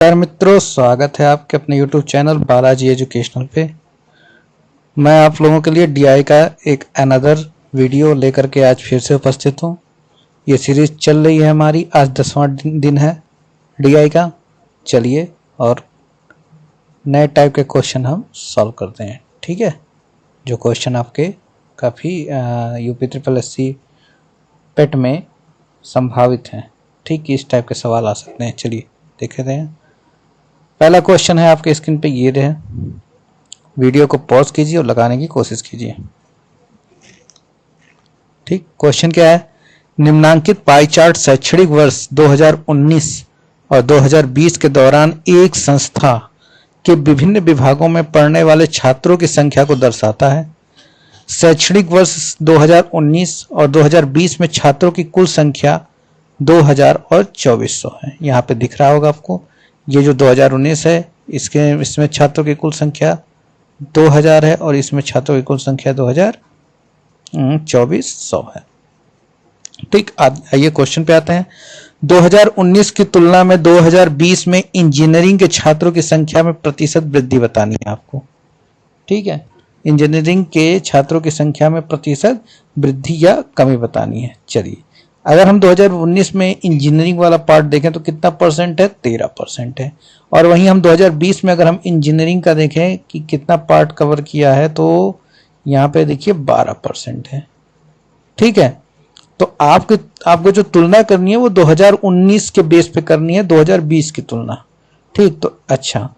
नमस्कार मित्रों, स्वागत है आपके अपने YouTube चैनल बालाजी एजुकेशनल पे। मैं आप लोगों के लिए डीआई का एक अनदर वीडियो लेकर के आज फिर से उपस्थित हूँ। ये सीरीज चल रही है हमारी, आज 10वां दिन है डीआई का। चलिए और नए टाइप के क्वेश्चन हम सॉल्व करते हैं। ठीक है, जो क्वेश्चन आपके काफ़ी यूपी ट्रिपल एससी पेट में संभावित हैं। ठीक, इस टाइप के सवाल आ सकते हैं। चलिए देखे हैं। पहला क्वेश्चन है आपके स्क्रीन पे ये रहे। वीडियो को पॉज कीजिए और लगाने की कोशिश कीजिए। ठीक, क्वेश्चन क्या है? निम्नांकित पाई चार्ट शैक्षणिक वर्ष 2019 और 2020 के दौरान एक संस्था के विभिन्न विभागों में पढ़ने वाले छात्रों की संख्या को दर्शाता है। शैक्षणिक वर्ष 2019 और 2020 में छात्रों की कुल संख्या 2000 और 2400 है। यहाँ पे दिख रहा होगा आपको, ये जो 2019 है इसमें छात्रों की कुल संख्या 2000 है और इसमें छात्रों की कुल संख्या 2400 है। ठीक, आइए क्वेश्चन पे आते हैं। 2019 की तुलना में 2020 में इंजीनियरिंग के छात्रों की संख्या में प्रतिशत वृद्धि बतानी है आपको। ठीक है, इंजीनियरिंग के छात्रों की संख्या में प्रतिशत वृद्धि या कमी बतानी है। चलिए, अगर हम 2019 में इंजीनियरिंग वाला पार्ट देखें तो कितना परसेंट है? 13% है। और वहीं हम 2020 में अगर हम इंजीनियरिंग का देखें कि कितना पार्ट कवर किया है तो यहाँ पे देखिए 12% है। ठीक है, तो आपको जो तुलना करनी है वो 2019 के बेस पे करनी है, 2020 की तुलना। ठीक, तो अच्छा,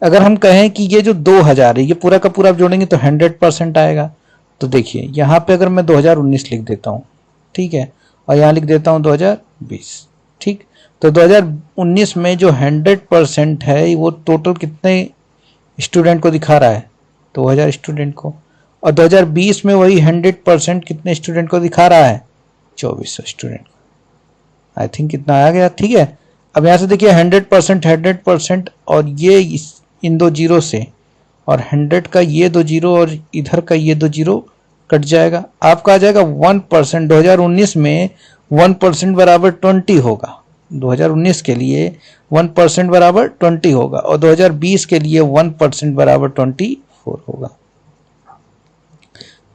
अगर हम कहें कि ये जो 2000 है ये पूरा का पूरा जोड़ेंगे तो 100% आएगा। तो देखिए यहाँ पे अगर मैं 2019 लिख देता हूँ, ठीक है, और यहाँ लिख देता हूँ 2020। ठीक, तो 2019 में जो 100% है वो टोटल कितने स्टूडेंट को दिखा रहा है? 2000 स्टूडेंट को। और 2020 में वही 100% कितने स्टूडेंट को दिखा रहा है? 2400 स्टूडेंट। आई थिंक कितना आ गया। ठीक है, अब यहाँ से देखिए 100% और ये इन दो जीरो से, और 100 का ये दो जीरो और इधर का ये दो जीरो कट जाएगा। आपका आ जाएगा 1%। 2019 में 1% बराबर 20 होगा। 2019 के लिए 1% बराबर 20 होगा और 2020 के लिए 1% बराबर 24 होगा।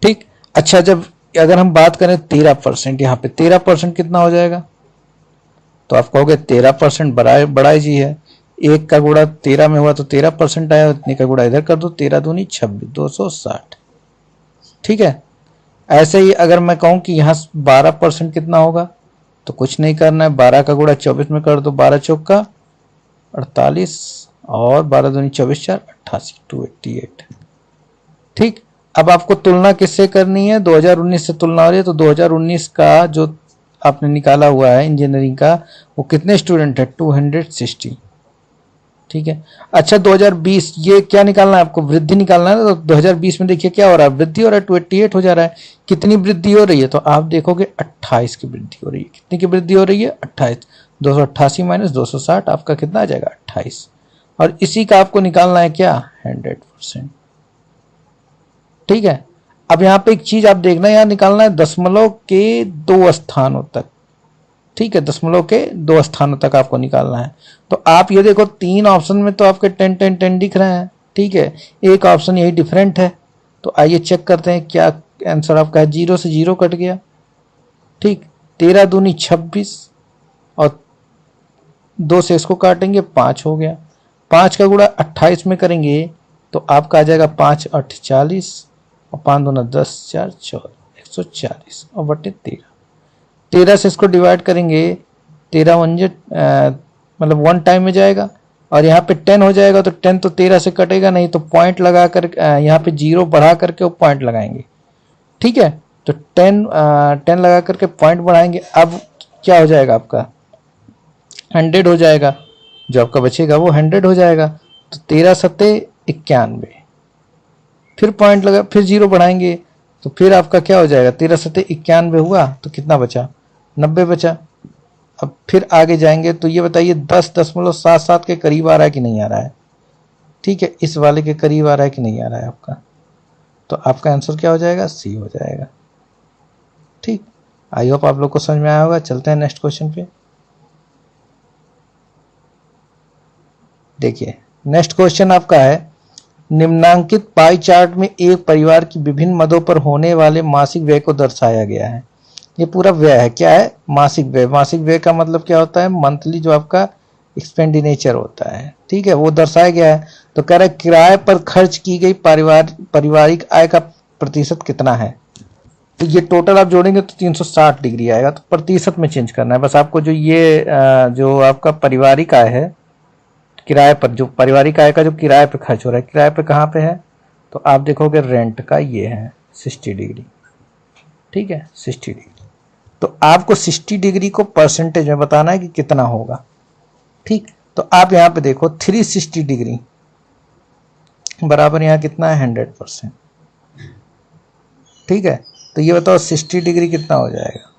ठीक, अच्छा, जब अगर हम बात करें 13%, यहाँ पे 13% कितना हो जाएगा? तो आप कहोगे 13% बड़ा जी है, एक का गुणा 13 में हुआ तो 13% आया, इतने का गुणा इधर कर दो, 13 दूनी 26, 260। ठीक है, ऐसे ही अगर मैं कहूं कि यहाँ 12% कितना होगा तो कुछ नहीं करना है, 12 का गुणा 24 में कर दो, 12 चौका 48 और 12 दूनी 24 4 88, 288। ठीक, अब आपको तुलना किससे करनी है? 2019 से तुलना हो रही है, तो 2019 का जो आपने निकाला हुआ है इंजीनियरिंग का वो कितने स्टूडेंट है? 260। ठीक है, अच्छा 2020 ये क्या निकालना है आपको? वृद्धि निकालना है। तो 2020 में देखिए क्या हो रहा है? वृद्धि हो रहा है, 288 हो जा रहा है। कितनी वृद्धि हो रही है? तो आप देखोगे 28 की वृद्धि हो रही है। कितनी की वृद्धि हो रही है? 28। 288 माइनस 260 आपका कितना आ जाएगा? 28। और इसी का आपको निकालना है क्या? 100%। ठीक है, अब यहाँ पे एक चीज आप देखना, यहाँ निकालना है दशमलव के 2 स्थानों तक। ठीक है, दशमलव के 2 स्थानों तक आपको निकालना है। तो आप ये देखो 3 ऑप्शन में तो आपके 10 10 10 दिख रहे हैं। ठीक है, एक ऑप्शन यही डिफरेंट है। तो आइए चेक करते हैं क्या आंसर आपका है। 0 से 0 कट गया। ठीक, 13 दूनी 26 और 2 से इसको काटेंगे 5 हो गया। 5 का गुणा 28 में करेंगे तो आपका आ जाएगा 5 8 40 और 5 दूना 10 4 14, 140 और बटे 13। 13 से इसको डिवाइड करेंगे, 13 1 मतलब 1 टाइम में जाएगा और यहाँ पे 10 हो जाएगा। तो 10 तो 13 से कटेगा नहीं, तो पॉइंट लगा कर यहाँ पे 0 बढ़ा करके वो पॉइंट लगाएंगे। ठीक है, तो 10 लगा करके पॉइंट बढ़ाएंगे। अब क्या हो जाएगा आपका? 100 हो जाएगा। जो आपका बचेगा वो 100 हो जाएगा। तो 13 सत्ते 91, फिर पॉइंट लगा, फिर 0 बढ़ाएंगे तो फिर आपका क्या हो जाएगा? 13 सत्ते 91 हुआ तो कितना बचा? 90 बचा। अब फिर आगे जाएंगे तो ये बताइए 10.77 के करीब आ रहा है कि नहीं आ रहा है? ठीक है, इस वाले के करीब आ रहा है कि नहीं आ रहा है आपका? तो आपका आंसर क्या हो जाएगा? सी हो जाएगा। ठीक, आई होप आप लोग को समझ में आया होगा। चलते हैं नेक्स्ट क्वेश्चन पे। देखिए नेक्स्ट क्वेश्चन आपका है, निम्नांकित पाई चार्ट में एक परिवार की विभिन्न मदों पर होने वाले मासिक व्यय को दर्शाया गया है। ये पूरा व्यय है, क्या है, मासिक व्यय। मासिक व्यय का मतलब क्या होता है, मंथली जो आपका एक्सपेंडिचर होता है, ठीक है, वो दर्शाया गया है। तो कह रहा है किराए पर खर्च की गई पारिवारिक आय का प्रतिशत कितना है। तो ये टोटल आप जोड़ेंगे तो 360 डिग्री आएगा, तो प्रतिशत में चेंज करना है बस आपको। जो ये जो आपका पारिवारिक आय है, किराए पर, जो पारिवारिक आय का जो किराए पे खर्च हो रहा है, किराए पे कहाँ पे है, तो आप देखोगे रेंट का ये है 60 डिग्री, ठीक है, 60 डिग्री। तो आपको 60 डिग्री को परसेंटेज में बताना है कि कितना होगा, ठीक। तो आप यहां पे देखो 360 डिग्री बराबर यहां कितना है, 100%, ठीक है। तो ये बताओ 60 डिग्री कितना हो जाएगा,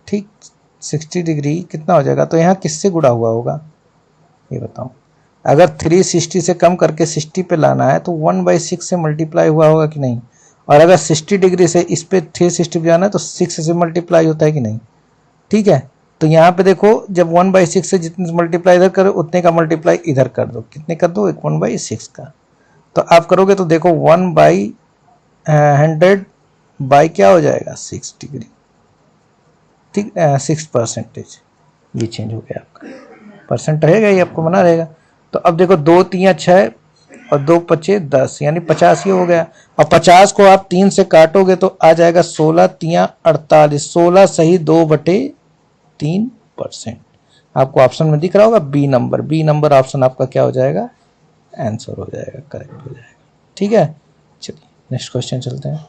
ठीक, 60 डिग्री कितना हो जाएगा। तो यहां किससे गुणा हुआ होगा ये बताओ। अगर 360 से कम करके 60 पे लाना है तो 1/6 से मल्टीप्लाई हुआ होगा कि नहीं। और अगर 60 डिग्री से इस पे 360 पे जाना है तो 6 से मल्टीप्लाई होता है कि नहीं, ठीक है। तो यहाँ पे देखो जब 1/6 से जितने मल्टीप्लाई इधर करो उतने का मल्टीप्लाई इधर कर दो, कितने कर दो, 1/6 का। तो आप करोगे तो देखो 1/100 बाई क्या हो जाएगा, 6 डिग्री, ठीक, 6%। ये चेंज हो गया आपका, परसेंट रहेगा ये आपको बना रहेगा। तो अब देखो 2 3 6 और 2 5 10 यानी 50 ही हो गया। और 50 को आप 3 से काटोगे तो आ जाएगा 16 3 48, 16 सही 2/3%। आपको ऑप्शन में दिख रहा होगा B number, B number option आपका क्या हो जाएगा, आंसर हो जाएगा, करेक्ट हो जाएगा, ठीक है। चलिए नेक्स्ट क्वेश्चन चलते हैं।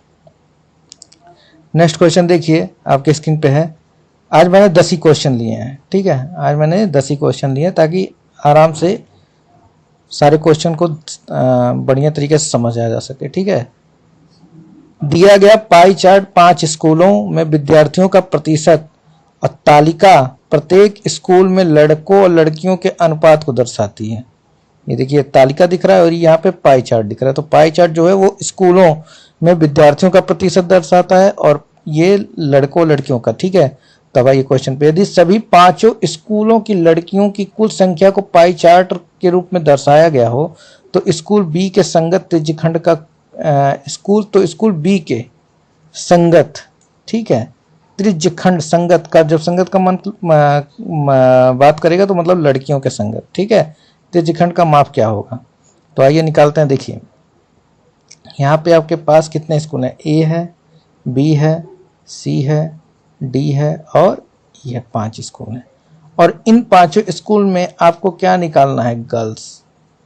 नेक्स्ट क्वेश्चन देखिए आपके स्क्रीन पे है। आज मैंने 10 ही क्वेश्चन लिए हैं, ठीक है, आज मैंने 10 ही क्वेश्चन लिए ताकि आराम से सारे क्वेश्चन को बढ़िया तरीके से समझा जा सके, ठीक है। दिया गया पाई चार्ट 5 स्कूलों में विद्यार्थियों का प्रतिशत और तालिका प्रत्येक स्कूल में लड़कों और लड़कियों के अनुपात को दर्शाती है। ये देखिए तालिका दिख रहा है और यहाँ पे पाई चार्ट दिख रहा है। तो पाई चार्ट जो है वो स्कूलों में विद्यार्थियों का प्रतिशत दर्शाता है और ये लड़कों लड़कियों का, ठीक है। तब आइए क्वेश्चन पे, यदि सभी 5 स्कूलों की लड़कियों की कुल संख्या को पाई चार्ट के रूप में दर्शाया गया हो तो स्कूल बी के संगत त्रिज्यखंड का स्कूल बी के संगत, ठीक है, त्रिज्यखंड, संगत का, जब संगत का बात करेगा तो मतलब लड़कियों के संगत, ठीक है, त्रिज्यखंड का माप क्या होगा। तो आइए निकालते हैं। देखिए यहाँ पे आपके पास कितने स्कूल हैं, ए है, बी है, सी है, डी है और ये 5 स्कूल हैं। और इन 5 स्कूल में आपको क्या निकालना है, गर्ल्स,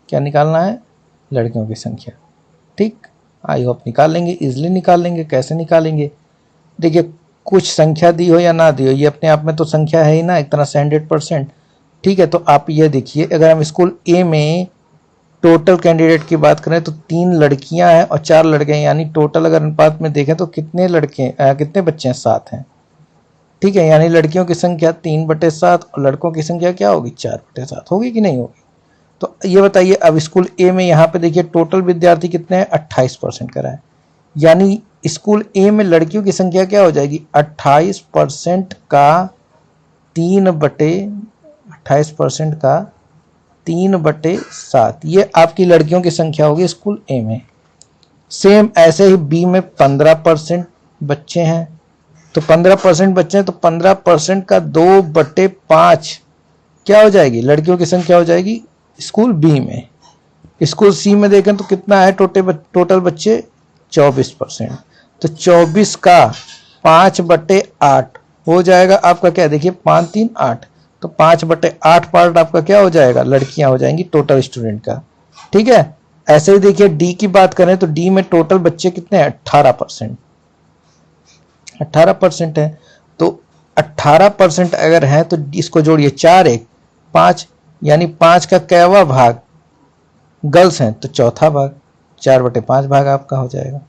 क्या निकालना है, लड़कियों की संख्या, ठीक। आई होप निकाल लेंगे, इजिली निकाल लेंगे। कैसे निकालेंगे, देखिए कुछ संख्या दी हो या ना दी हो, ये अपने आप में तो संख्या है ही ना एक तरह से 100%, ठीक है। तो आप ये देखिए अगर हम स्कूल ए में टोटल कैंडिडेट की बात करें तो 3 लड़कियां हैं और 4 लड़के हैं, यानी टोटल अगर अनुपात में देखें तो कितने कितने बच्चे हैं, 7 हैं, ठीक है। यानी लड़कियों की संख्या 3/7 और लड़कों की संख्या क्या होगी, 4/7 होगी कि नहीं होगी। तो ये बताइए अब स्कूल ए में यहाँ पे देखिए टोटल विद्यार्थी कितने हैं, 28% करा है, यानी स्कूल ए में लड़कियों की संख्या क्या हो जाएगी, 28% का 3/7, ये आपकी लड़कियों की संख्या होगी स्कूल ए में। सेम ऐसे ही बी में 15% बच्चे हैं, तो 15% बच्चे हैं तो 15% का 2/5 क्या हो जाएगी, लड़कियों की संख्या हो जाएगी स्कूल बी में। स्कूल सी में देखें तो कितना है टोटल बच्चे, 24%, तो 24 का 5/8 हो जाएगा आपका क्या, देखिए 5 3 8, तो 5/8 पार्ट आपका क्या हो जाएगा, लड़कियां हो जाएंगी टोटल स्टूडेंट का, ठीक है। ऐसे ही देखिए डी की बात करें तो डी में टोटल बच्चे कितने हैं, 18% है। तो 18% अगर है तो इसको जोड़िए, 4 1 5, यानी 5 का कैवा भाग गर्ल्स हैं तो चौथा भाग, 4/5 भाग आपका हो जाएगा।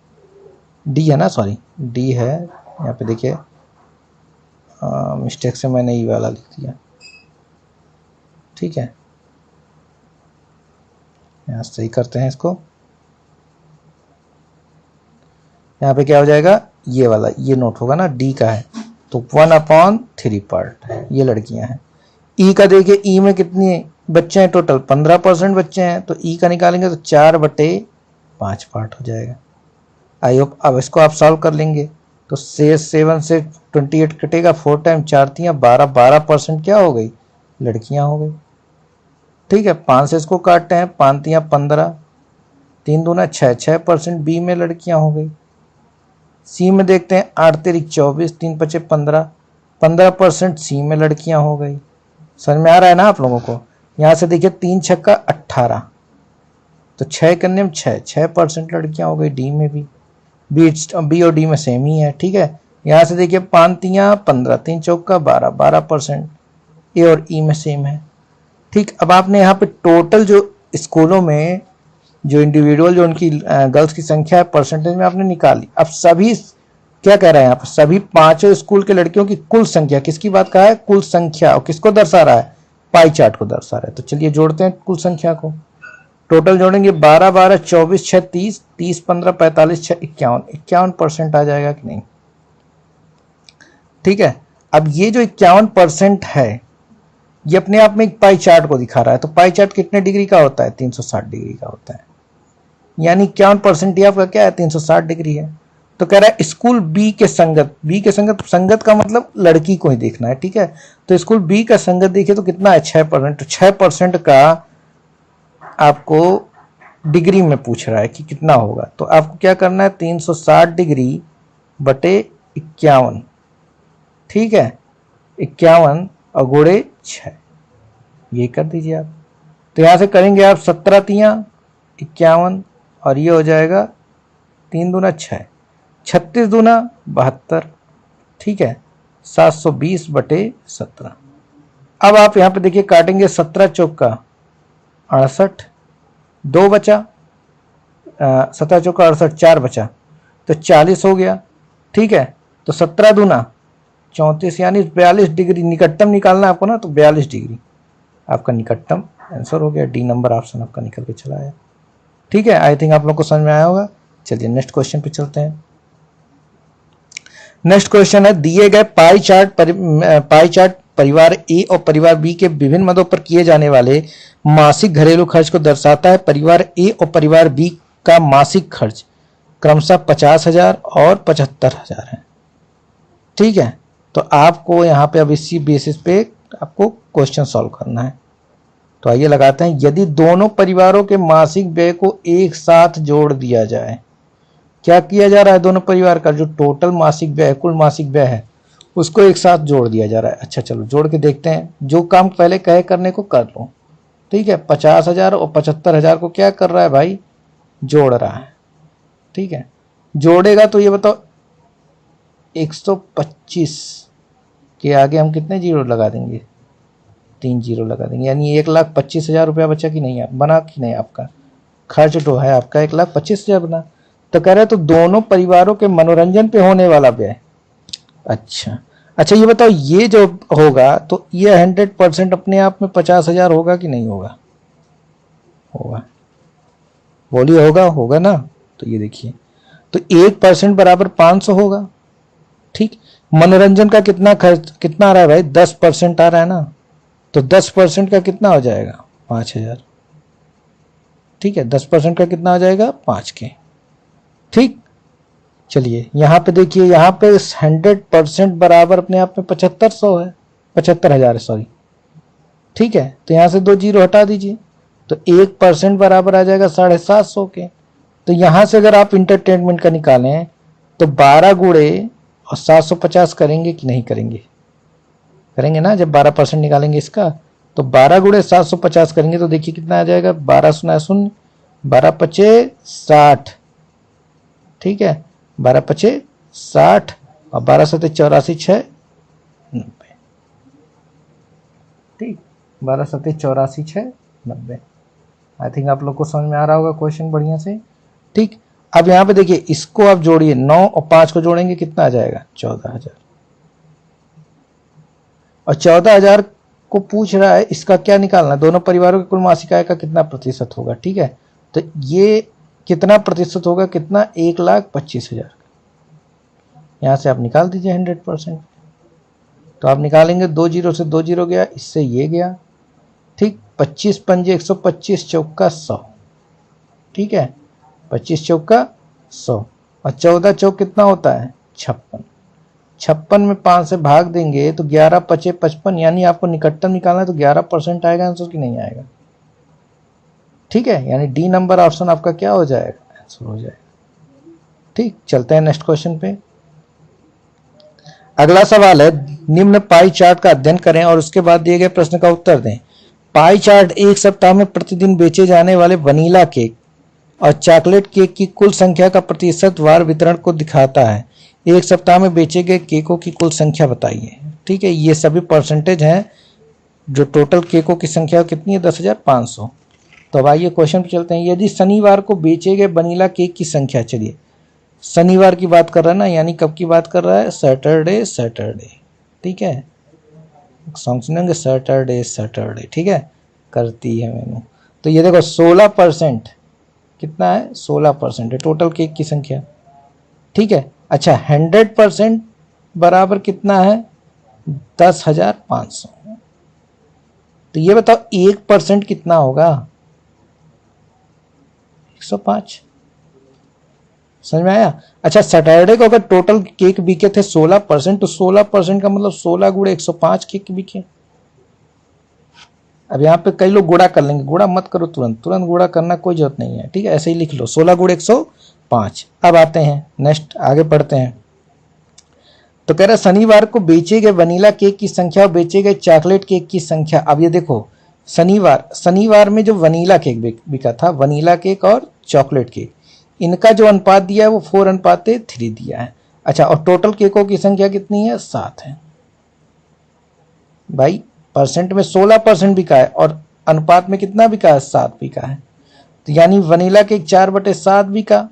डी है ना, सॉरी डी है, यहाँ पे देखिए मिस्टेक से मैंने ई वाला लिख दिया, ठीक है, यहाँ सही करते हैं इसको। यहाँ पे क्या हो जाएगा, ये वाला, ये नोट होगा ना, डी का है तो 1/3 पार्ट है, ये लड़कियां हैं। ई का देखिए, ई में कितनी बच्चे हैं टोटल, 15% बच्चे हैं, तो ई का निकालेंगे तो 4/5 पार्ट हो जाएगा। आई होप अब इसको आप सॉल्व कर लेंगे। तो 7 से 28 कटेगा, 4 टाइम 4×3 12, 12% क्या हो गई, लड़कियां हो गई। ठीक है, 5 से इसको काटते हैं, 5×3 15, 3×2 6, 6% बी में लड़कियां हो गई। सी में देखते हैं, 8×3 24, 3×5 15, 15% सी में लड़कियां हो गई। समझ में आ रहा है ना आप लोगों को। यहां से देखिए 3×6 18, तो 6 करने में 6% लड़कियां हो गई। डी में भी, बी और डी में सेम ही है। ठीक है, यहां से देखिए 5×3 15, 3×4 12, 12% ए और ई में सेम है। ठीक, अब आपने यहाँ पे टोटल जो स्कूलों में जो इंडिविजुअल जो उनकी गर्ल्स की संख्या है परसेंटेज में आपने निकाली। अब सभी क्या कह रहा है यहाँ पर, सभी 5 स्कूल के लड़कियों की कुल संख्या, किसकी बात कहा है, कुल संख्या, और किसको दर्शा रहा है, पाई चार्ट को दर्शा रहा है। तो चलिए जोड़ते हैं कुल संख्या को। टोटल जोड़ेंगे 12 12 24 6 30, 30 15 45 6 51, 51% आ जाएगा कि नहीं। ठीक है, अब ये जो 51% है ये अपने आप में एक पाई चार्ट को दिखा रहा है। तो पाई चार्ट कितने डिग्री का होता है, 360 डिग्री का होता है। यानी 51% ये आपका क्या है, 360 डिग्री है। तो कह रहा है स्कूल बी के संगत, बी के संगत, संगत का मतलब लड़की को ही देखना है। ठीक है, तो स्कूल बी का संगत देखिए तो कितना है, 6%। तो 6% का आपको डिग्री में पूछ रहा है कि कितना होगा। तो आपको क्या करना है, 360 डिग्री बटे 51। ठीक है, 51 और गुणे 6, ये कर दीजिए आप। तो यहां से करेंगे आप 17×3 51, और ये हो जाएगा 3×2 6, 36×2 72। ठीक है, 720/17। अब आप यहां पे देखिए काटेंगे, 17×4 68, 2 बचा, 17×4 68, 4 बचा, तो 40 हो गया। ठीक है, तो 17×2 34, यानी 42 डिग्री निकटतम निकालना है आपको ना, तो 42 डिग्री आपका निकटतम आंसर हो गया। डी नंबर ऑप्शन आपका निकल के चला आया। ठीक है, आई थिंक आप लोग को समझ में आया होगा। चलिए नेक्स्ट क्वेश्चन पे चलते हैं। नेक्स्ट क्वेश्चन है, दिए गए पाई चार्ट परिवार ए और परिवार बी के विभिन्न मदों पर किए जाने वाले मासिक घरेलू खर्च को दर्शाता है। परिवार ए और परिवार बी का मासिक खर्च क्रमशः 50,000 और 75,000 है। ठीक है, तो आपको यहाँ पे अब इसी बेसिस पे आपको क्वेश्चन सॉल्व करना है। तो आइए लगाते हैं, यदि दोनों परिवारों के मासिक व्यय को एक साथ जोड़ दिया जाए, क्या किया जा रहा है, दोनों परिवार का जो टोटल मासिक व्यय, कुल मासिक व्यय है, उसको एक साथ जोड़ दिया जा रहा है। अच्छा चलो जोड़ के देखते हैं, जो काम पहले कहे करने को कर लो। ठीक है, 50,000 और 75,000 को क्या कर रहा है भाई, जोड़ रहा है। ठीक है, जोड़ेगा तो ये बताओ 125 के आगे हम कितने जीरो लगा देंगे, 3 जीरो लगा देंगे, यानी 1,25,000 रुपया बचा कि नहीं, बना कि नहीं, आपका खर्च तो है आपका 1,25,000 बना। तो कह रहे तो दोनों परिवारों के मनोरंजन पे होने वाला व्यय। अच्छा ये बताओ, ये जो होगा तो ये 100% अपने आप में 50,000 होगा कि नहीं होगा, होगा, बोलिए होगा ना। तो ये देखिए, तो 1% बराबर 500 होगा। ठीक, मनोरंजन का कितना खर्च, कितना आ रहा है भाई, 10% आ रहा है ना, तो 10% का कितना हो जाएगा, 5,000। ठीक है, 10% का कितना आ जाएगा, 5 के। ठीक, चलिए यहां पे देखिए, यहां पे 100% बराबर अपने आप में 7500 है, 75,000 सॉरी। ठीक है, तो यहां से 2 जीरो हटा दीजिए, तो 1% बराबर आ जाएगा 750 के। तो यहां से अगर आप इंटरटेनमेंट का निकालें तो 12 गुणे और 750 करेंगे कि नहीं करेंगे, करेंगे ना, जब 12% निकालेंगे इसका। तो 12 गुणे 750 करेंगे तो देखिए कितना आ जाएगा, 12 शून्य शून्य, 12 पचे 60। ठीक है, 12 पचे 60 और 12 सते 84 6 90। ठीक, 12 सते 84 6 90। आई थिंक आप लोग को समझ में आ रहा होगा क्वेश्चन बढ़िया से। ठीक, अब यहां पे देखिए, इसको आप जोड़िए, 9 और 5 को जोड़ेंगे कितना आ जाएगा, 14,000। और 14,000 को पूछ रहा है, इसका क्या निकालना, दोनों परिवारों के कुल मासिक आय का कितना प्रतिशत होगा। ठीक है, तो ये कितना प्रतिशत होगा, कितना, 1,25,000। यहां से आप निकाल दीजिए 100%। तो आप निकालेंगे 2 जीरो से 2 जीरो गया, इससे ये गया, ठीक। 25 पंजे 125, चौका 100, ठीक है। 25 चौका 100 और 14 चौक कितना होता है 56। 56 में 5 से भाग देंगे तो 11 पचे 55, यानी आपको निकटतम निकालना है तो 11% आएगा आंसर कि नहीं आएगा, ठीक है। यानी डी नंबर ऑप्शन आपका क्या हो जाएगा, आंसर हो जाएगा, ठीक। चलते हैं नेक्स्ट क्वेश्चन पे। अगला सवाल है, निम्न पाई चार्ट का अध्ययन करें और उसके बाद दिए गए प्रश्न का उत्तर दें। पाई चार्ट एक सप्ताह में प्रतिदिन बेचे जाने वाले वनीला केक और चॉकलेट केक की कुल संख्या का प्रतिशतवार वितरण को दिखाता है। एक सप्ताह में बेचे गए केकों की कुल संख्या बताइए, ठीक है। ये सभी परसेंटेज हैं, जो टोटल केकों की संख्या कितनी है 10,500। तो अब आइए क्वेश्चन पे चलते हैं। यदि शनिवार को बेचे गए वनीला केक की संख्या, चलिए शनिवार की बात कर रहा है ना, यानी कब की बात कर रहा है, सैटरडे सैटरडे, ठीक है। सॉन्ग सुनेंगे सैटरडे सैटरडे, ठीक है, करती है मैंने। तो ये देखो 16% कितना है, 16% है टोटल केक की संख्या, ठीक है। अच्छा 100% बराबर कितना है 10,500। तो ये बताओ 1% कितना होगा 105, समझ में आया। अच्छा सैटरडे को अगर टोटल केक बिके थे 16%, तो 16% का मतलब 16 गुणे 105 केक बिके। अब यहाँ पे कई लोग गुणा कर लेंगे, गुणा मत करो, तुरंत गुणा करना कोई जरूरत नहीं है, ठीक है, ऐसे ही लिख लो 16 गुणे 105। अब आते हैं नेक्स्ट, आगे पढ़ते हैं। तो कह रहा है शनिवार को बेचे गए वनीला केक की संख्या और बेचे गए चॉकलेट केक की संख्या। अब ये देखो शनिवार में जो वनीला केक बिका था, वनीला केक और चॉकलेट केक, इनका जो अनुपात दिया है वो 4:3 दिया है। अच्छा और टोटल केकों की संख्या कितनी है 7 है। भाई परसेंट में 16% बिका है और अनुपात में कितना बिका है 7 बिका है, तो यानी वनीला केक 4/7 बिका,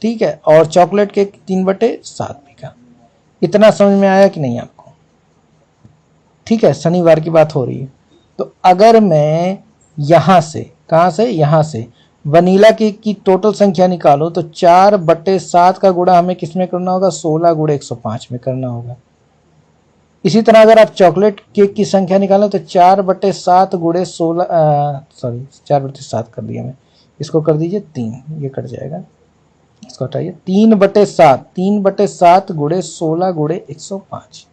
ठीक है, और चॉकलेट केक 3/7 बिका। इतना समझ में आया कि नहीं आपको, ठीक है। शनिवार की बात हो रही है। तो अगर मैं यहां से, कहां से, यहां से वनीला केक की टोटल संख्या निकालो तो 4/7 का गुणा हमें किसमें करना होगा 16 गुणे 105 में करना होगा। इसी तरह अगर आप चॉकलेट केक की संख्या निकालें तो 4/7 गुणे 16, सॉरी 4/7 कर दिया मैं, इसको कर दीजिए 3, ये कट जाएगा, इसको हटाइए, 3/7 गुणे 16 गुणे 105,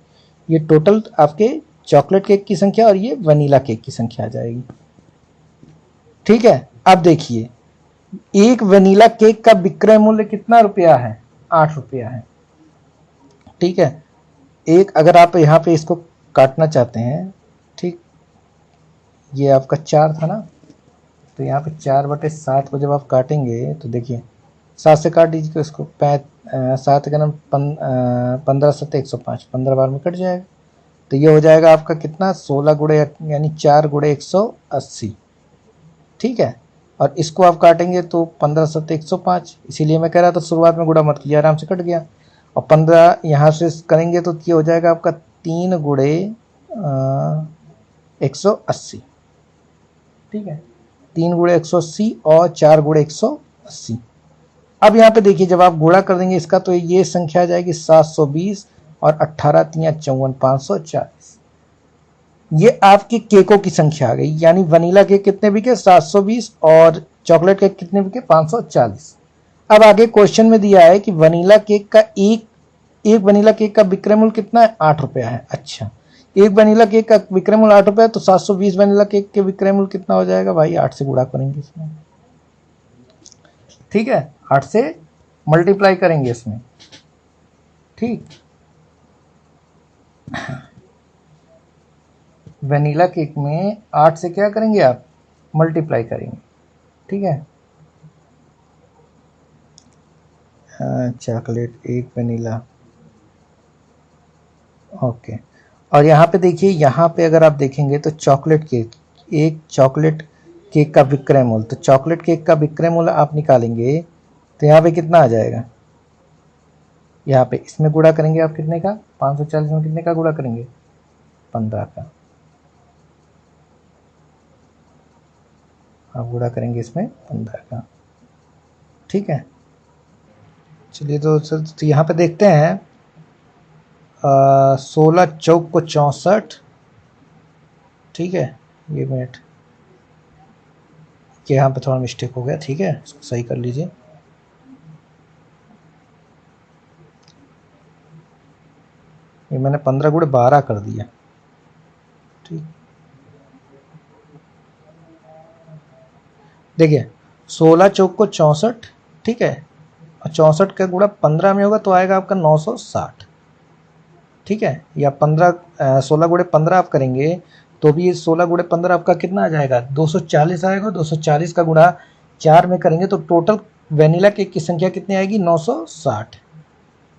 ये टोटल आपके चॉकलेट केक की संख्या और ये वनीला केक की संख्या आ जाएगी, ठीक है। अब देखिए एक वनीला केक का विक्रय मूल्य कितना रुपया है 8 रुपया है, ठीक है। एक अगर आप यहाँ पे इसको काटना चाहते हैं, ठीक, ये आपका 4 था ना, तो यहाँ पे 4/7 को जब आप काटेंगे तो देखिए 7 से काट दीजिए तो इसको 7 का नाम 15 7 105, 15 बार में कट जाएगा। तो ये हो जाएगा आपका कितना 16 गुणे यानी 4 गुणे 180, ठीक है। और इसको आप काटेंगे तो 15 7 105, इसीलिए मैं कह रहा था शुरुआत में गुणा मत कीजिए, आराम से कट गया। और 15 यहाँ से करेंगे तो ये हो जाएगा आपका 3 गुणे 180, ठीक है, 3 गुणे 180 और 4 गुणे 180। अब यहाँ पे देखिए जब आप गुणा कर देंगे इसका तो ये संख्या आ जाएगी 720 और 18 3 54 540। ये आपके केकों की संख्या आ गई, यानी वनीला केक कितने बिके 720 और चॉकलेट केक कितने बिके 540। अब आगे क्वेश्चन में दिया है कि वनीला केक का एक वनीला केक का विक्रय मूल्य कितना है 8 रुपया है। अच्छा एक वनीला केक का विक्रय मूल्य 8 रुपया है, तो 720 वनीला केक के विक्रय मूल्य कितना हो जाएगा भाई, 8 से गुणा करेंगे इसमें, ठीक है, 8 से मल्टीप्लाई करेंगे इसमें, ठीक। वनीला केक में 8 से क्या करेंगे आप मल्टीप्लाई करेंगे, ठीक है। चॉकलेट एक वनीला, ओके। और यहाँ पे देखिए, यहाँ पे अगर आप देखेंगे तो चॉकलेट केक, एक चॉकलेट केक का विक्रय मूल्य, तो चॉकलेट केक का विक्रय मूल्य आप निकालेंगे तो यहाँ पे कितना आ जाएगा, यहाँ पे इसमें गुणा करेंगे आप कितने का 540 में कितने का गुणा करेंगे 15 का, आप गुणा करेंगे इसमें 15 का, ठीक है। चलिए तो यहाँ पे देखते हैं 16 चौक को 64, ठीक है। ये मिनट, कि यहाँ पे थोड़ा मिस्टेक हो गया, ठीक है, इसको सही कर लीजिए। ये मैंने 15 गुणे 12 कर दिया, ठीक। देखिए 16 चौक को 64, ठीक है, और 64 का गुणा 15 में होगा तो आएगा आपका 960, ठीक है। या 16 गुणे 15 आप करेंगे तो भी 16 गुणे 15 आपका कितना आ जाएगा, 240 आएगा। 240 का गुणा 4 में करेंगे तो टोटल वेनिला केक की संख्या कितनी आएगी, 960,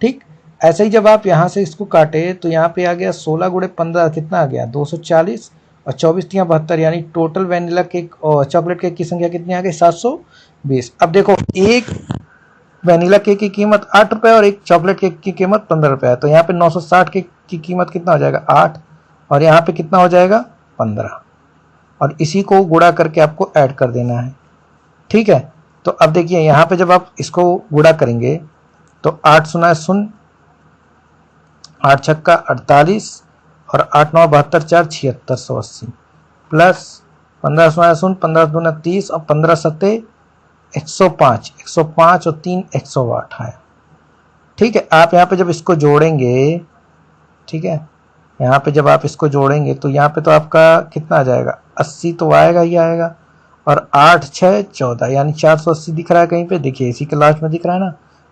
ठीक। ऐसे ही जब आप यहाँ से इसको काटे तो यहाँ पे आ गया 16 गुणे 15 कितना आ गया, 240, और 24 तियाँ 72, यानी टोटल वेनिला केक और चॉकलेट केक की संख्या कितनी आ गई, 720। अब देखो एक वेनिला केक की कीमत 8 रुपये और एक चॉकलेट केक की कीमत 15 रुपये है, तो यहाँ पे 960 केक की कीमत कितना हो जाएगा, 8, और यहाँ पे कितना हो जाएगा, 15, और इसी को गुणा करके आपको ऐड कर देना है, ठीक है। तो अब देखिए यहाँ पे जब आप इसको गुणा करेंगे तो 8 सुना शून्य, 8 छक्का 48, और 8 9 72 4 7680, प्लस 15 सुना शून्य, 15 दूना 30, और 15 सत्ते 105, 105 और 3 108 है, ठीक है। आप यहाँ पे जब इसको जोड़ेंगे, ठीक है, यहाँ पे जब आप इसको जोड़ेंगे तो यहाँ पे तो आपका कितना आ जाएगा, 80 तो आएगा ही आएगा, और 8 6 14, यानी 480 दिख रहा है कहीं पे, देखिए इसी के लास्ट में दिख रहा है ना,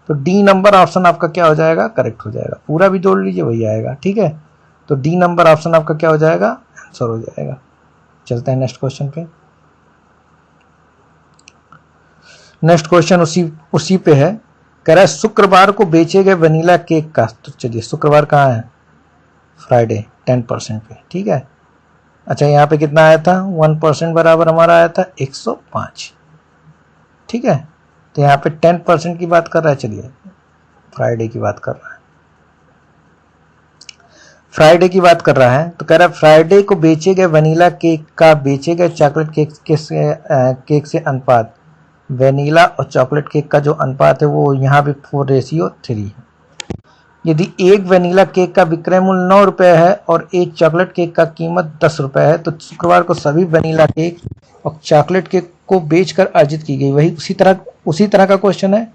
तो डी नंबर ऑप्शन आपका क्या हो जाएगा, करेक्ट हो जाएगा। पूरा भी जोड़ लीजिए वही आएगा, ठीक है। तो डी नंबर ऑप्शन आपका क्या हो जाएगा, आंसर हो जाएगा। चलते हैं नेक्स्ट क्वेश्चन पे। नेक्स्ट क्वेश्चन उसी पे है, कह रहा है शुक्रवार को बेचे गए वनीला केक का, तो चलिए शुक्रवार कहाँ है, फ्राइडे, 10% पे, ठीक है। अच्छा यहाँ पे कितना आया था, 1% बराबर हमारा आया था 105, ठीक है। तो यहाँ पे 10% की बात कर रहा है, चलिए फ्राइडे की बात कर रहा है, फ्राइडे की बात कर रहा है। तो कह रहा है फ्राइडे को बेचे गए वनीला केक का बेचे गए चॉकलेट केक से अनुपात, वेनीला और चॉकलेट केक का जो अनुपात है वो यहाँ पे 4:3 है। यदि एक वेनीला केक का विक्रय मूल्य 9 रुपये है और एक चॉकलेट केक का कीमत 10 रुपये है, तो शुक्रवार को सभी वेनीला केक और चॉकलेट केक को बेचकर अर्जित की गई, वही उसी तरह का क्वेश्चन है,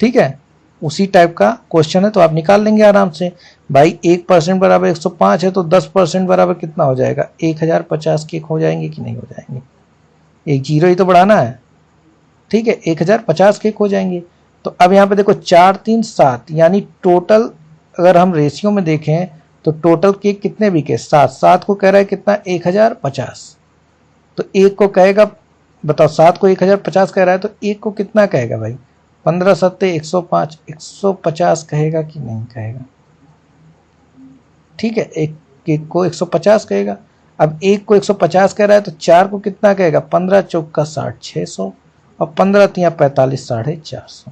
ठीक है, उसी टाइप का क्वेश्चन है। तो आप निकाल लेंगे आराम से भाई, 1% बराबर 105 है तो 10% बराबर कितना हो जाएगा, 1050 केक हो जाएंगे कि नहीं हो जाएंगे, एक जीरो ही तो बढ़ाना है, ठीक है, 1050 केक हो जाएंगे। तो अब यहाँ पे देखो 4 3 7, यानी टोटल अगर हम रेशियो में देखें तो टोटल केक कितने बिके, 7, 7 को कह रहा है कितना, 1050, तो एक को कहेगा, बताओ 7 को 1050 कह रहा है तो एक को कितना कहेगा भाई, 15 सत्ते 105, 150 कहेगा कि नहीं कहेगा, ठीक है, एक केक को 150 कहेगा। अब एक को 150 कह रहा है तो 4 को कितना कहेगा, 15 चौक का 60, 600, और 15 तियाँ 45, 450।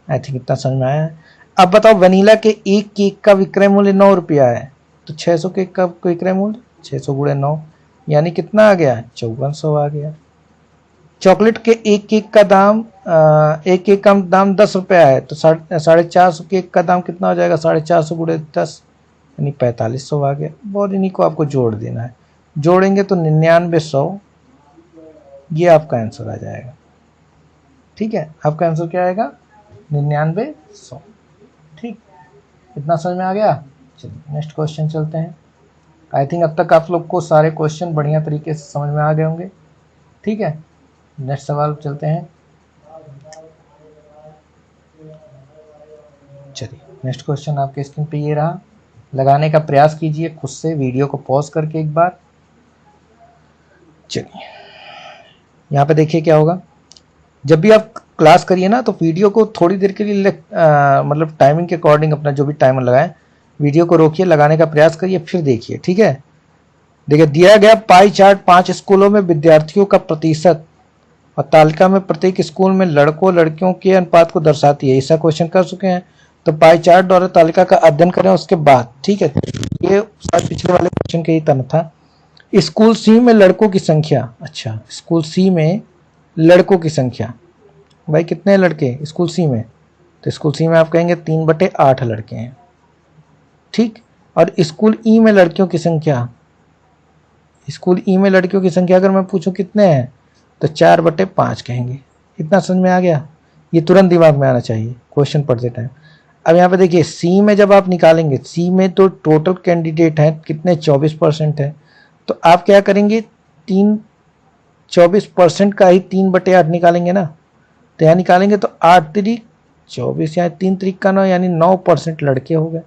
आई थिंक इतना समझ में आया है। अब बताओ वनीला के एक केक का विक्रय मूल्य 9 रुपया है, तो 600 केक का विक्रय मूल्य 600 गुणे 9, यानी कितना आ गया, 5400 आ गया। चॉकलेट के एक केक का दाम एक केक का दाम 10 रुपया है, तो 450 केक का दाम कितना हो जाएगा, 450 गुणे 10, यानी 4500 आ गया। और इन्हीं को आपको जोड़ देना है, जोड़ेंगे तो 9900, ये आपका आंसर आ जाएगा, ठीक है। आपका आंसर क्या आएगा, 9900, ठीक। इतना समझ में आ गया। चलिए नेक्स्ट क्वेश्चन चलते हैं। आई थिंक अब तक आप लोग को सारे क्वेश्चन बढ़िया तरीके से समझ में आ गए होंगे, ठीक है। नेक्स्ट सवाल चलते हैं। चलिए नेक्स्ट क्वेश्चन आपके स्क्रीन पे ये रहा, लगाने का प्रयास कीजिए खुद से, वीडियो को पॉज करके एक बार। चलिए यहाँ पे देखिए क्या होगा, जब भी आप क्लास करिए ना तो वीडियो को थोड़ी देर के लिए मतलब टाइमिंग के अकॉर्डिंग अपना जो भी टाइमर लगाएं, वीडियो को रोकिए, लगाने का प्रयास करिए, फिर देखिए, ठीक है। देखिए दिया गया पाई चार्ट 5 स्कूलों में विद्यार्थियों का प्रतिशत और तालिका में प्रत्येक स्कूल में लड़कों लड़कियों के अनुपात को दर्शाती है। ऐसा क्वेश्चन कर चुके हैं, तो पाई चार्ट द्वारा तालिका का अध्ययन करें उसके बाद, ठीक है। ये शायद पिछले वाले क्वेश्चन के ही तरह था। स्कूल सी में लड़कों की संख्या, अच्छा स्कूल सी में लड़कों की संख्या, भाई कितने लड़के स्कूल सी में, तो स्कूल सी में आप कहेंगे 3/8 लड़के हैं, ठीक। और स्कूल ई में लड़कियों की संख्या, स्कूल ई में लड़कियों की संख्या अगर मैं पूछूं कितने हैं तो 4/5 कहेंगे। इतना समझ में आ गया, ये तुरंत दिमाग में आना चाहिए क्वेश्चन पढ़ते टाइम। अब यहाँ पे देखिए सी में जब आप निकालेंगे, सी में तो टोटल कैंडिडेट हैं कितने, 24% है। तो आप क्या करेंगे, 24% का ही 3/8 निकालेंगे ना। तो यहाँ निकालेंगे तो 8 3 24 या 3 3 का 9 यानी 9% लड़के हो गए।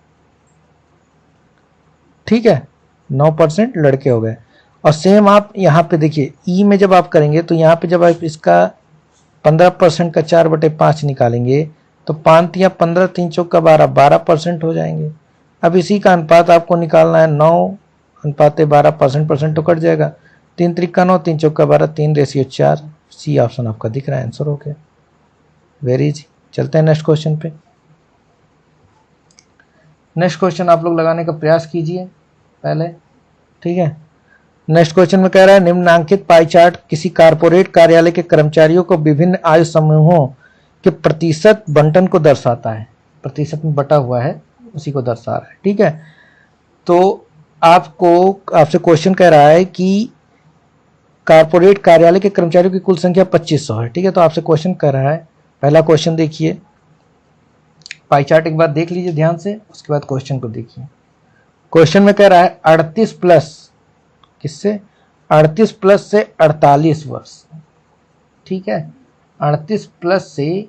ठीक है, 9% लड़के हो गए। और सेम आप यहाँ पे देखिए ई में जब आप करेंगे तो यहाँ पे जब आप इसका 15% का 4/5 निकालेंगे तो 5 या 15 3 चौका 12% हो जाएंगे। अब इसी का अनुपात आपको निकालना है, 9:12% तो कट जाएगा। 3 3 का 9, 3 चौका 12, 3:4। सी ऑप्शन आपका दिख रहा है, आंसर हो गया। Very easy. चलते हैं नेक्स्ट क्वेश्चन पे। नेक्स्ट क्वेश्चन आप लोग लगाने का प्रयास कीजिए पहले, ठीक है। नेक्स्ट क्वेश्चन में कह रहा है निम्नांकित पाई चार्ट किसी कारपोरेट कार्यालय के कर्मचारियों को विभिन्न आयु समूहों के प्रतिशत बंटन को दर्शाता है। प्रतिशत में बटा हुआ है उसी को दर्शा रहा है, ठीक है। तो आपसे क्वेश्चन कह रहा है कि कारपोरेट कार्यालय के कर्मचारियों की कुल संख्या 2500 है, ठीक है। तो आपसे क्वेश्चन कर रहा है, पहला क्वेश्चन देखिए, पाई चार्ट एक बार देख लीजिए ध्यान से, उसके बाद क्वेश्चन को देखिए। क्वेश्चन में कह रहा है 38 प्लस किससे, 38 प्लस से 48 वर्ष, ठीक है। 38 प्लस से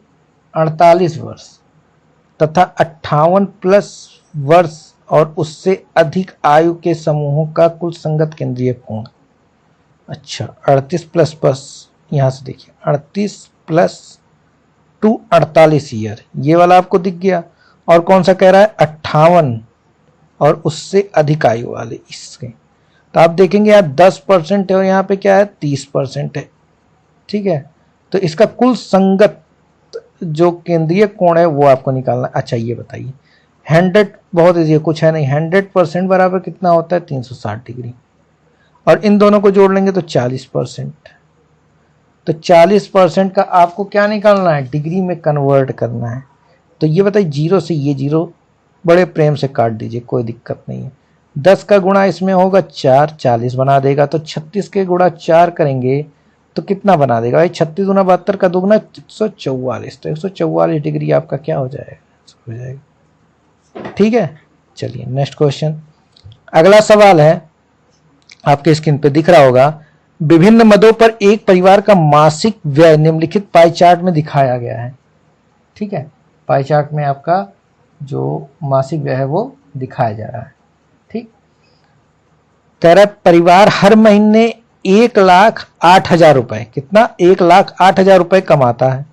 48 वर्ष तथा 58 प्लस वर्ष और उससे अधिक आयु के समूहों का कुल संगत केंद्रीय कोण। अच्छा, 38 प्लस प्लस, यहां से देखिए 38 प्लस टू 48 ईयर, ये वाला आपको दिख गया। और कौन सा कह रहा है, 58 और उससे अधिक आयु वाले इसके। तो आप देखेंगे यहाँ 10% है और यहाँ पे क्या है 30% है, ठीक है। तो इसका कुल संगत जो केंद्रीय कोण है वो आपको निकालना। अच्छा ये बताइए 100, बहुत इजी है, कुछ है नहीं, 100% बराबर कितना होता है 360 डिग्री, और इन दोनों को जोड़ लेंगे तो 40%। तो 40% का आपको क्या निकालना है, डिग्री में कन्वर्ट करना है। तो ये बताइए, जीरो से ये जीरो बड़े प्रेम से काट दीजिए, कोई दिक्कत नहीं है। 10 का गुणा इसमें होगा 4, 40 बना देगा। तो 36 के गुणा 4 करेंगे तो कितना बना देगा भाई, 36 गुना 72 का दुगुना 144। तो 144 डिग्री आपका क्या हो जाएगा, ठीक है। चलिए नेक्स्ट क्वेश्चन, अगला सवाल है, आपके स्क्रीन पे दिख रहा होगा, विभिन्न मदों पर एक परिवार का मासिक व्यय निम्नलिखित पाई चार्ट में दिखाया गया है, ठीक है। पाई चार्ट में आपका जो मासिक व्यय है वो दिखाया जा रहा है, ठीक। कह रहा है परिवार हर महीने 1,08,000 रुपए, कितना, 1,08,000 रुपए कमाता है।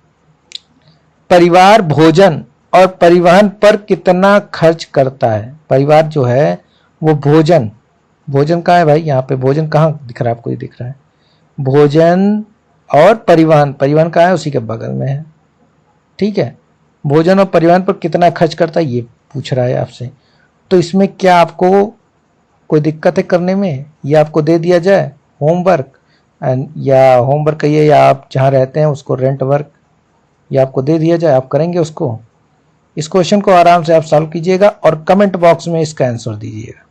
परिवार भोजन और परिवहन पर कितना खर्च करता है। परिवार जो है वो भोजन कहाँ है भाई, यहाँ पे भोजन कहाँ दिख रहा है आपको, ये दिख रहा है भोजन और परिवहन कहाँ है, उसी के बगल में है, ठीक है। भोजन और परिवहन पर कितना खर्च करता है ये पूछ रहा है आपसे। तो इसमें क्या आपको कोई दिक्कत है करने में, ये आपको दे दिया जाए होमवर्क, या होमवर्क कहिए या आप जहाँ रहते हैं उसको रेंट वर्क, या आपको दे दिया जाए, आप करेंगे उसको। इस क्वेश्चन को आराम से आप सॉल्व कीजिएगा और कमेंट बॉक्स में इसका आंसर दीजिएगा,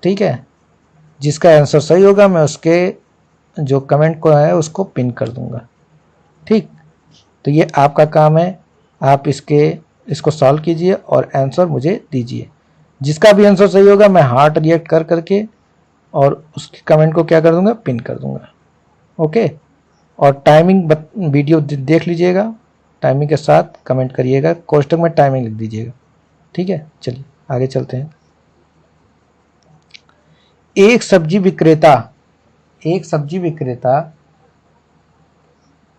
ठीक है। जिसका आंसर सही होगा मैं उसके जो कमेंट को है उसको पिन कर दूंगा, ठीक। तो ये आपका काम है, आप इसको सॉल्व कीजिए और आंसर मुझे दीजिए। जिसका भी आंसर सही होगा मैं हार्ट रिएक्ट कर करके और उसके कमेंट को क्या कर दूंगा, पिन कर दूंगा, ओके। और टाइमिंग वीडियो देख लीजिएगा, टाइमिंग के साथ कमेंट करिएगा, कोष्टक में टाइमिंग लिख दीजिएगा, ठीक है। चलिए आगे चलते हैं। एक सब्जी विक्रेता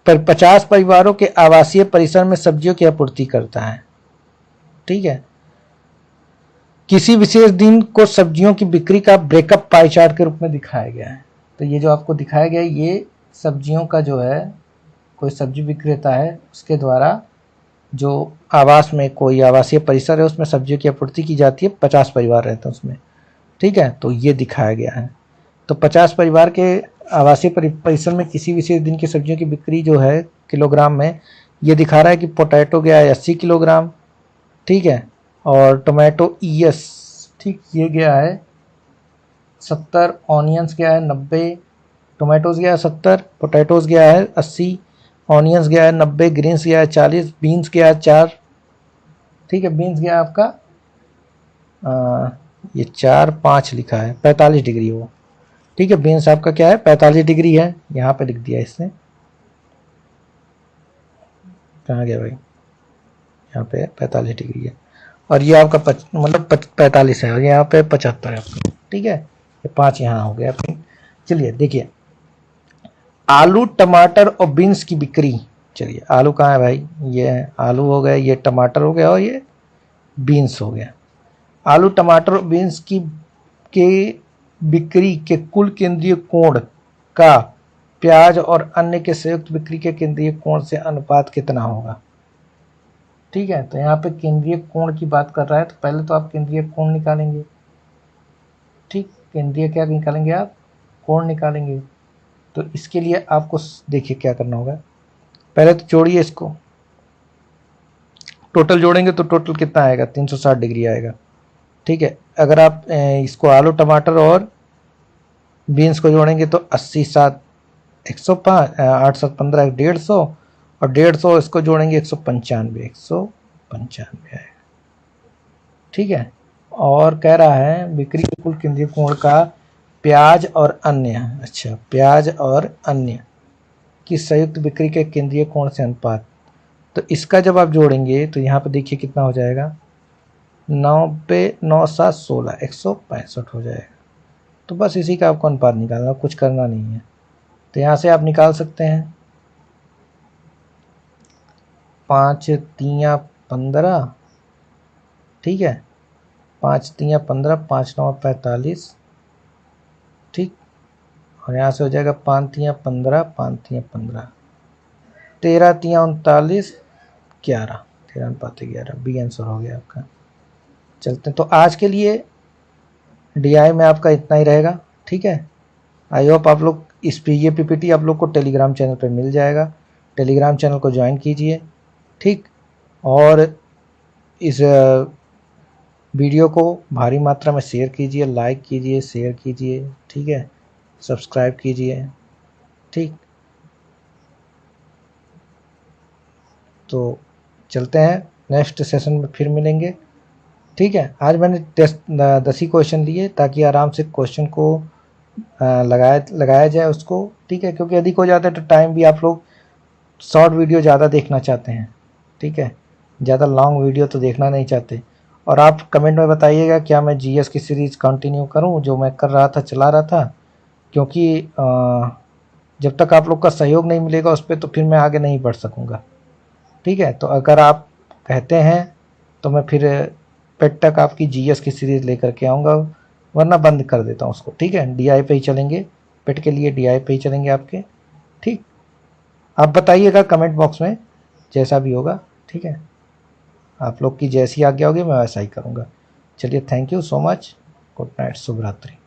पर 50 परिवारों के आवासीय परिसर में सब्जियों की आपूर्ति करता है, ठीक है। किसी विशेष दिन को सब्जियों की बिक्री का ब्रेकअप पाई चार्ट के रूप में दिखाया गया है। तो ये जो आपको दिखाया गया है ये सब्जियों का जो है, कोई सब्जी विक्रेता है उसके द्वारा जो आवास में कोई आवासीय परिसर है उसमें सब्जियों की आपूर्ति की जाती है, 50 परिवार रहते हैं उसमें, ठीक है। तो ये दिखाया गया है। तो 50 परिवार के आवासीय परिसर में किसी विशेष दिन की सब्जियों की बिक्री जो है किलोग्राम में, ये दिखा रहा है कि पोटैटो गया है 80 किलोग्राम, ठीक है। और टोमेटो ES ठीक, ये गया है 70, ऑनियंस गया है 90, टोमेटोज़ गया है 70, पोटैटोज़ गया है 80, ऑनियंस गया है 90, ग्रीन्स गया है 40, बीन्स गया है 4। ठीक है, बीन्स गया है आपका ये 4 5 लिखा है 45 डिग्री वो। ठीक है, बीन्स आपका क्या है 45 डिग्री है, यहाँ पे लिख दिया इसने। कहाँ गया भाई, यहाँ पे 45 डिग्री है, और ये आपका मतलब 45 है, और यहाँ पे 75 है आपका। ठीक है, ये 5 यहाँ हो गया अपनी। चलिए देखिए, आलू टमाटर और बीन्स की बिक्री। चलिए, आलू कहाँ है भाई, ये आलू हो गया, ये टमाटर हो गया, और ये बीन्स हो गया। आलू टमाटर और बीन्स की के बिक्री के कुल केंद्रीय कोण का प्याज और अन्य के संयुक्त बिक्री के केंद्रीय कोण से अनुपात कितना होगा। ठीक है, तो यहाँ पे केंद्रीय कोण की बात कर रहा है, तो पहले तो आप केंद्रीय कोण निकालेंगे। ठीक, केंद्रीय क्या निकालेंगे आप, कोण निकालेंगे। तो इसके लिए आपको देखिए क्या करना होगा, पहले तो जोड़िए इसको, टोटल जोड़ेंगे तो टोटल कितना आएगा 360 डिग्री आएगा। ठीक है, अगर आप इसको आलू टमाटर और बीन्स को जोड़ेंगे तो 80 7 105, 8 7 15 150, और 150 इसको जोड़ेंगे 195 आएगा। ठीक है, और कह रहा है बिक्री के कुल केंद्रीय कोण का प्याज और अन्य, अच्छा प्याज और अन्य की संयुक्त बिक्री के केंद्रीय कोण से अनुपात। तो इसका जब आप जोड़ेंगे तो यहाँ पे देखिए कितना हो जाएगा, 90 9 7 16 165 हो जाएगा। तो बस इसी का आपको अनुपात निकालना, कुछ करना नहीं है। तो यहाँ से आप निकाल सकते हैं 5 3 15, ठीक है, 5 3 15, 5 9 45, ठीक, और यहाँ से हो जाएगा 5 3 15, 5 3 15, 13 3 39, 11, 13/11, बी आंसर हो गया आपका। चलते हैं, तो आज के लिए डीआई में आपका इतना ही रहेगा। ठीक है, आई होप आप लोग ये पीपीटी आप लोग को टेलीग्राम चैनल पर मिल जाएगा, टेलीग्राम चैनल को ज्वाइन कीजिए। ठीक, और इस वीडियो को भारी मात्रा में शेयर कीजिए, लाइक कीजिए, शेयर कीजिए, ठीक है, सब्सक्राइब कीजिए। ठीक, तो चलते हैं, नेक्स्ट सेशन में फिर मिलेंगे। ठीक है, आज मैंने 10 ही क्वेश्चन लिए ताकि आराम से क्वेश्चन को लगाया जाए उसको। ठीक है, क्योंकि अधिक हो जाता है तो टाइम भी, आप लोग शॉर्ट वीडियो ज़्यादा देखना चाहते हैं। ठीक है, ज़्यादा लॉन्ग वीडियो तो देखना नहीं चाहते। और आप कमेंट में बताइएगा क्या मैं जीएस की सीरीज़ कंटिन्यू करूं जो मैं कर रहा था, चला रहा था, क्योंकि जब तक आप लोग का सहयोग नहीं मिलेगा उस पर तो फिर मैं आगे नहीं बढ़ सकूंगा। ठीक है, तो अगर आप कहते हैं तो मैं फिर पेट तक आपकी जीएस की सीरीज़ लेकर के आऊँगा, वरना बंद कर देता हूँ उसको। ठीक है, डीआई पे ही चलेंगे, पेट के लिए डीआई पे ही चलेंगे आपके। ठीक, आप बताइएगा कमेंट बॉक्स में जैसा भी होगा। ठीक है, आप लोग की जैसी आज्ञा होगी मैं वैसा ही करूँगा। चलिए, thank you so much, good night, शुभ रात्रि।